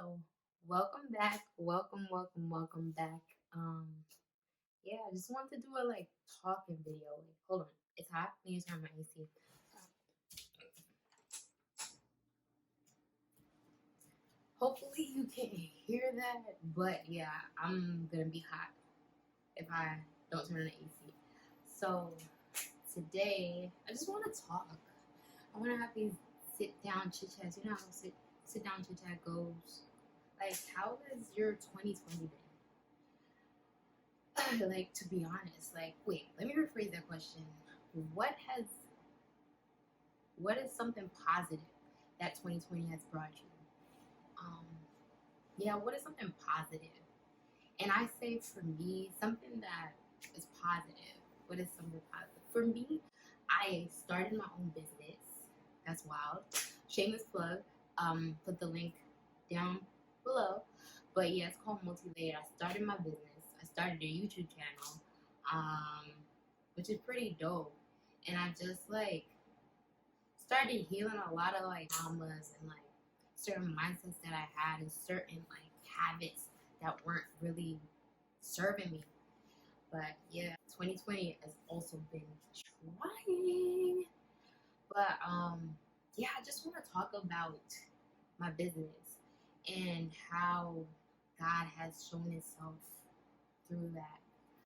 So, welcome back. Welcome back. Um, I just want to do a talking video. Hold on, it's hot. Let me turn my AC. Hopefully, you can hear that. But yeah, I'm gonna be hot if I don't turn on the AC. So today, I just want to talk. I want to have these sit down chit chats. You know how sit down chit chat goes. Like, how has your 2020 been? Like, to be honest, wait, let me rephrase that question. What has what is something positive that 2020 has brought you? Um, what is something positive? And I say for me, something that is positive. What is something positive? For me, I started my own business. That's wild. Shameless plug. Put the link down below. But yeah, it's called mlti-lyrd. I started my business. I started a YouTube channel, which is pretty dope. And I just started healing a lot of traumas and certain mindsets that I had and certain habits that weren't really serving me. But yeah, 2020 has also been trying. But I just want to talk about my business and how God has shown Himself through that.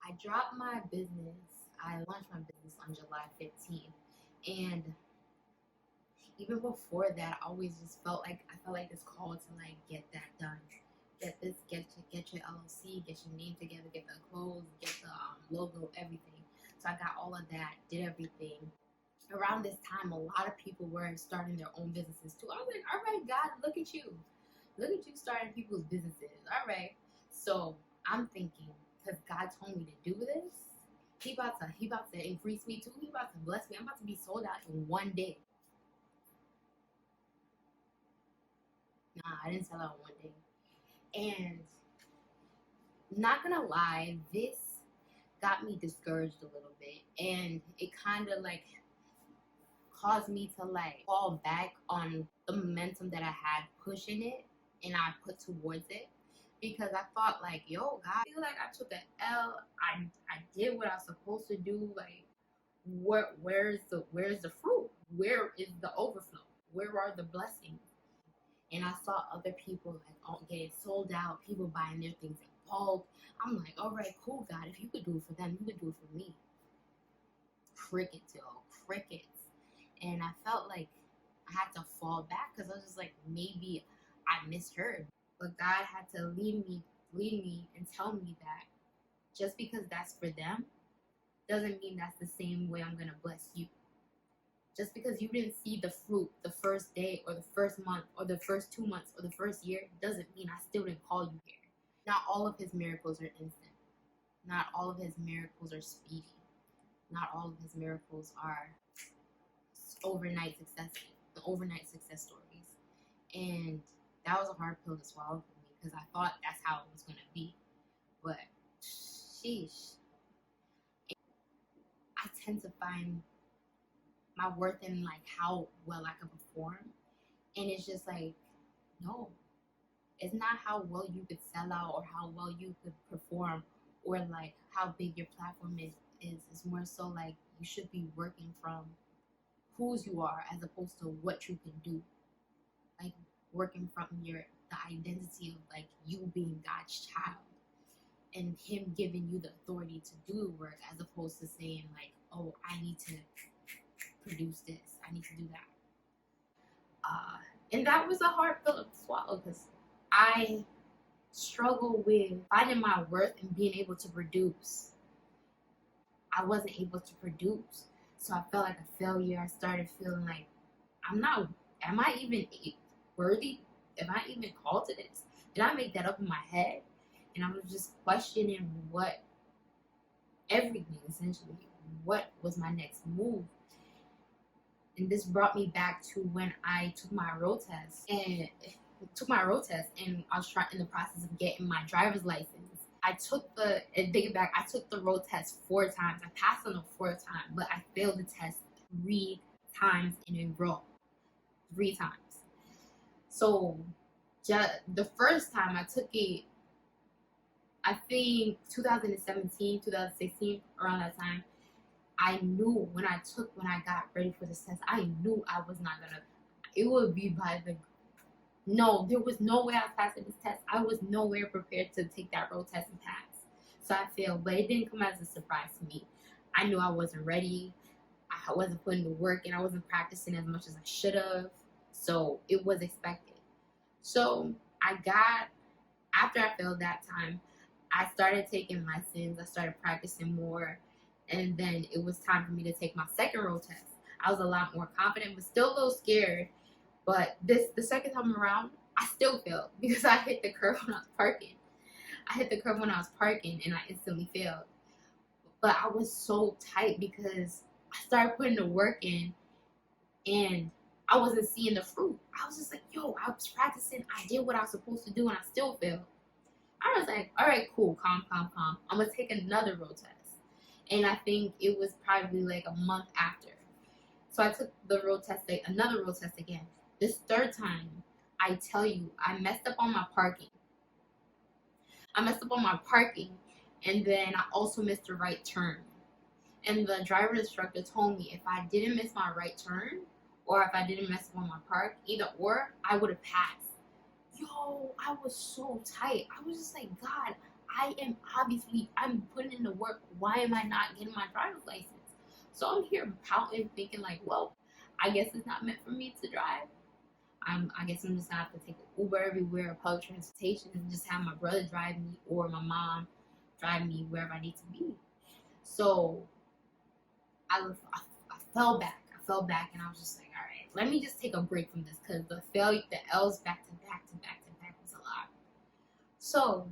I dropped my business. I launched my business on July 15th, and even before that, I always just felt like this call to get that done. Get your LLC, get your name together, get the clothes, get the logo, everything. So I got all of that, did everything. Around this time, a lot of people were starting their own businesses too. I was like, all right, God, look at you starting people's businesses. All right. So I'm thinking, because God told me to do this, He about to increase me too. He about to bless me. I'm about to be sold out in one day. Nah, I didn't sell out one day. And not gonna lie, this got me discouraged a little bit, and it kind of caused me to fall back on the momentum that I had pushing it and I put towards it, because I thought yo, God, I feel like I took an L. I did what I was supposed to do. Where's the fruit? Where is the overflow? Where are the blessings? And I saw other people getting sold out, people buying their things in bulk. I'm like, all right, cool, God. If you could do it for them, you could do it for me. Crickets, yo, crickets. And I felt like I had to fall back because I was just like, maybe I misheard. But God had to lead me and tell me that just because that's for them doesn't mean that's the same way I'm going to bless you. Just because you didn't see the fruit the first day or the first month or the first 2 months or the first year doesn't mean I still didn't call you here. Not all of His miracles are instant. Not all of His miracles are speedy. Not all of His miracles are overnight success stories. And that was a hard pill to swallow for me because I thought that's how it was going to be. But sheesh. I tend to find my worth in how well I can perform, and it's just no, it's not how well you could sell out or how well you could perform or how big your platform is. It's more so you should be working from whose you are as opposed to what you can do, working from the identity of you being God's child and Him giving you the authority to do the work, as opposed to saying oh, I need to produce this, I need to do that. And that was a hard pill to swallow because I struggle with finding my worth and being able to produce. I wasn't able to produce, so I felt like a failure. I started feeling like am I even worthy? Am I even called to this? Did I make that up in my head? And I was just questioning everything essentially. What was my next move? And this brought me back to when I took my road test, and I was in the process of getting my driver's license. I took the road test 4 times. I passed on the 4th time, but I failed the test 3 times in a row. 3 times. So the first time I took it, I think 2017, 2016, around that time, I knew when I got ready for this test, I knew I was not gonna, it would be by the, no, there was no way I was passing this test. I was nowhere prepared to take that road test and pass. So I failed, but it didn't come as a surprise to me. I knew I wasn't ready. I wasn't putting the work in. I wasn't practicing as much as I should have. So it was expected. So after I failed that time, I started taking lessons. I started practicing more. And then it was time for me to take my second road test. I was a lot more confident, but still a little scared. But the second time around, I still failed because I hit the curve when I was parking. And I instantly failed. But I was so tight because I started putting the work in and I wasn't seeing the fruit. I was just like, yo, I was practicing. I did what I was supposed to do and I still failed. I was like, all right, cool, calm. I'm going to take another road test. And I think it was probably like a month after. So I took the another road test again. This third time, I tell you, I messed up on my parking. And then I also missed the right turn. And the driver instructor told me if I didn't miss my right turn or if I didn't mess up on my park, either or, I would have passed. Yo, I was so tight. I was just like, God, I'm putting in the work. Why am I not getting my driver's license? So I'm here pouting, thinking like, well, I guess it's not meant for me to drive. I guess I'm just gonna have to take an Uber everywhere or public transportation and just have my brother drive me or my mom drive me wherever I need to be. So I fell back and I was just like, all right, let me just take a break from this because the L's back to back was a lot. So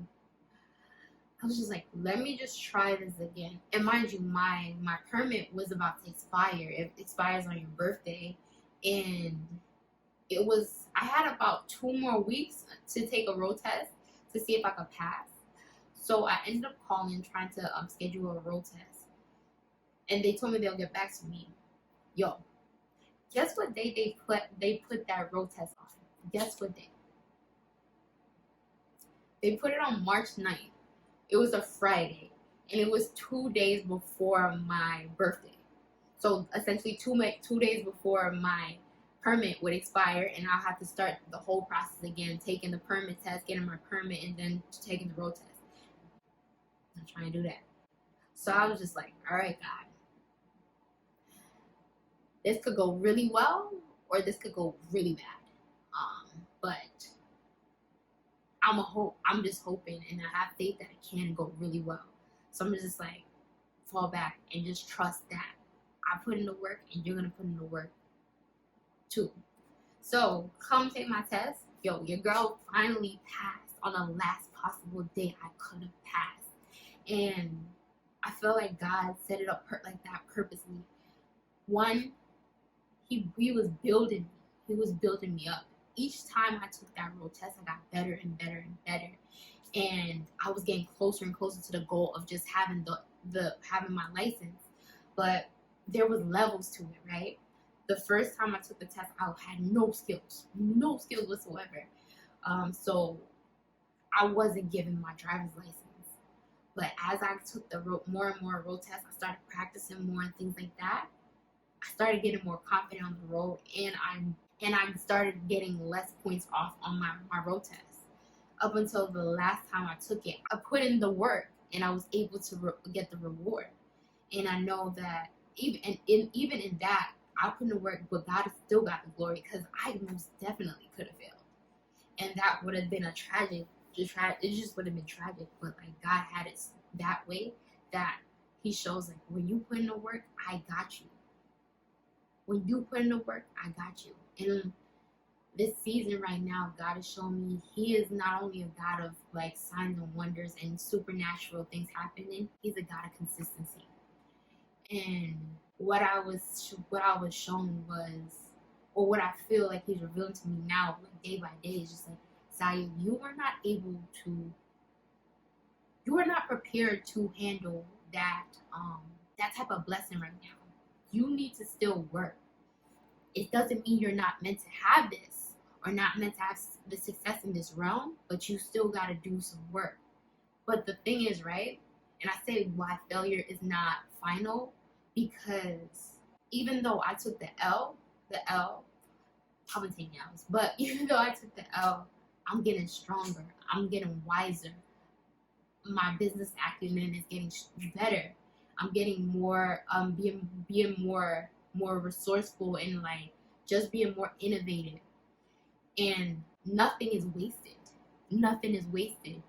I was just like, let me just try this again. And mind you, my permit was about to expire. It expires on your birthday. And I had about 2 more weeks to take a road test to see if I could pass. So I ended up calling, trying to schedule a road test. And they told me they'll get back to me. Yo, guess what day they put that road test on? Guess what day? They put it on March 9th. It was a Friday. And it was 2 days before my birthday. So essentially 2 days before my permit would expire, and I'll have to start the whole process again, taking the permit test, getting my permit, and then taking the road test. I'm trying to do that. So I was just like, all right, God, this could go really well or this could go really bad. But I'm just hoping, and I have faith that it can go really well. So I'm just like, fall back and just trust that I put in the work and you're gonna put in the work too. So come take my test. Yo, your girl finally passed on the last possible day I could have passed. And I feel like God set it up like that purposely. One, he was building me. He was building me up. Each time I took that road test, I got better and better and better. And I was getting closer and closer to the goal of just having having my license. But there was levels to it, right? The first time I took the test, I had no skills whatsoever. So I wasn't given my driver's license. But as I took the more and more road tests, I started practicing more and things like that. I started getting more confident on the road, and I started getting less points off on my road test. Up until the last time I took it, I put in the work, and I was able to get the reward. And I know that even in that, I put in the work, but God still got the glory because I most definitely could have failed, and that would have been a tragic. It just would have been tragic, but like God had it that way that He shows like when you put in the work, I got you. When you put in the work, I got you. And this season right now, God is showing me He is not only a God of like signs and wonders and supernatural things happening. He's a God of consistency. And what I was shown was, or what I feel like He's revealing to me now, like day by day, is just like, Zaya, you are not prepared to handle that type of blessing right now. You need to still work. It doesn't mean you're not meant to have this, or not meant to have the success in this realm, but you still got to do some work. But the thing is, right? And I say why failure is not final, because even though I took the L, I've been taking L's, but even though I took the L, I'm getting stronger. I'm getting wiser. My business acumen is getting better. I'm getting more, being more resourceful, and like just being more innovative. And nothing is wasted. Nothing is wasted.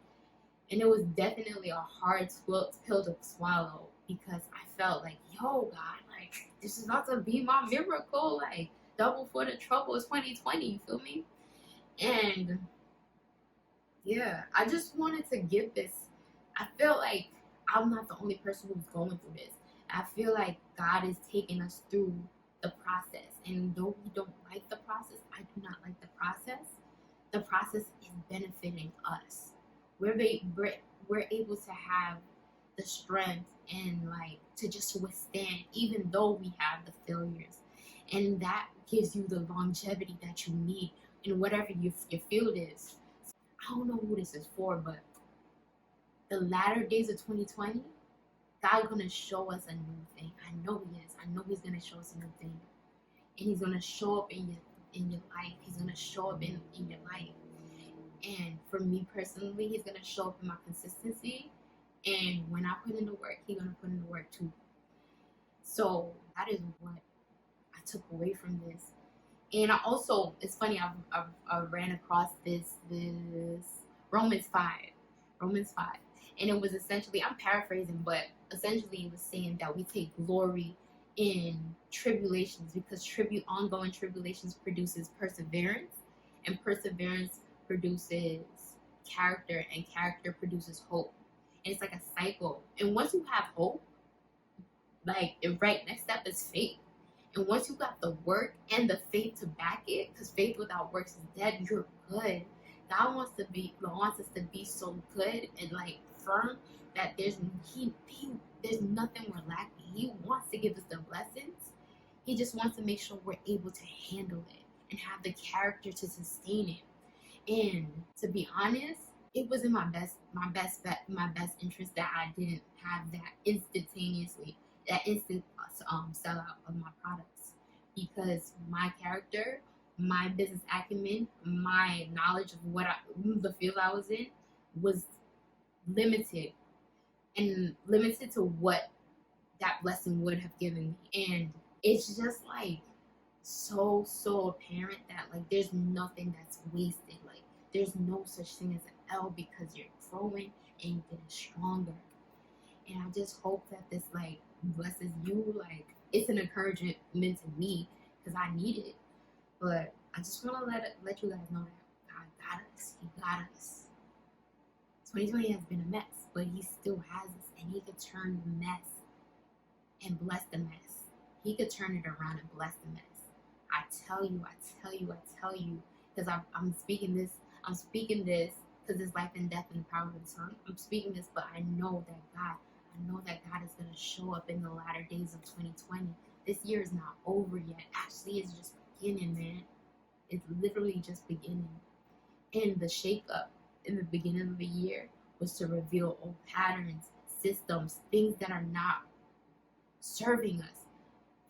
And it was definitely a hard pill to swallow, because I felt like, yo, God, like this is about to be my miracle, like double for the trouble is 2020. You feel me? And yeah, I just wanted to give this. I feel like I'm not the only person who's going through this. I feel like God is taking us through the process. And though we don't like the process, I do not like the process. The process is benefiting us. We're able to have the strength and like to just withstand, even though we have the failures. And that gives you the longevity that you need in whatever your field is. I don't know who this is for, but the latter days of 2020, God's gonna show us a new thing. I know He is. I know He's gonna show us a new thing, and He's gonna show up in your life. He's gonna show up in your life. And for me personally, He's gonna show up in my consistency. And when I put in the work, He's gonna put in the work too. So that is what I took away from this. And I also, it's funny, I ran across this Romans 5, and it was essentially, I'm paraphrasing, but essentially it was saying that we take glory in tribulations, because ongoing tribulations produces perseverance, and perseverance produces character, and character produces hope. And it's like a cycle. And once you have hope, like the right next step is faith. And once you got the work and the faith to back it, because faith without works is dead, you're good. God wants us to be so good and like firm that there's nothing we're lacking. He wants to give us the blessings. He just wants to make sure we're able to handle it and have the character to sustain it. And to be honest, it was in my best interest that I didn't have that instant sellout of my products, because my character, my business acumen, my knowledge of the field I was in was limited to what that blessing would have given me. And it's just like so apparent that like there's nothing that's wasted. Like there's no such thing as an L, because you're growing and you're getting stronger. And I just hope that this like blesses you. Like it's an encouragement to me, because I need it. But I just want to let you guys know that God got us. He got us. 2020 has been a mess, but He still has us, and He could turn the mess and bless the mess. He could turn it around and bless the mess. I tell you, because I'm speaking this because it's life and death in the power of the tongue. I'm speaking this, but I know that God is going to show up in the latter days of 2020. This year is not over yet. Actually, it's just beginning, man. It's literally just beginning. And the shakeup in the beginning of the year was to reveal old patterns, systems, things that are not serving us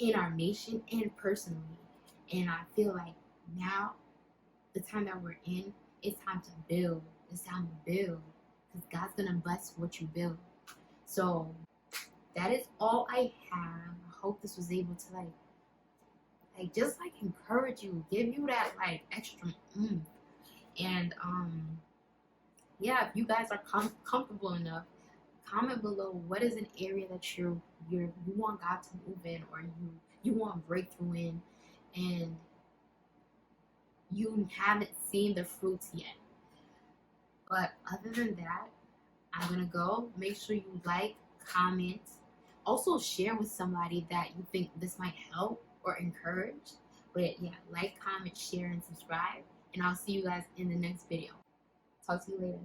in our nation and personally. And I feel like now, the time that we're in, it's time to build. It's time to build, because God's going to bless what you build. So that is all I have. I hope this was able to like just like encourage you, give you that like extra and yeah, if you guys are comfortable enough, comment below what is an area that you want God to move in, or you want breakthrough in, and you haven't seen the fruits yet. But other than that, I'm gonna go. Make sure you like, comment, also share with somebody that you think this might help or encourage. But yeah, like, comment, share, and subscribe. And I'll see you guys in the next video. Talk to you later.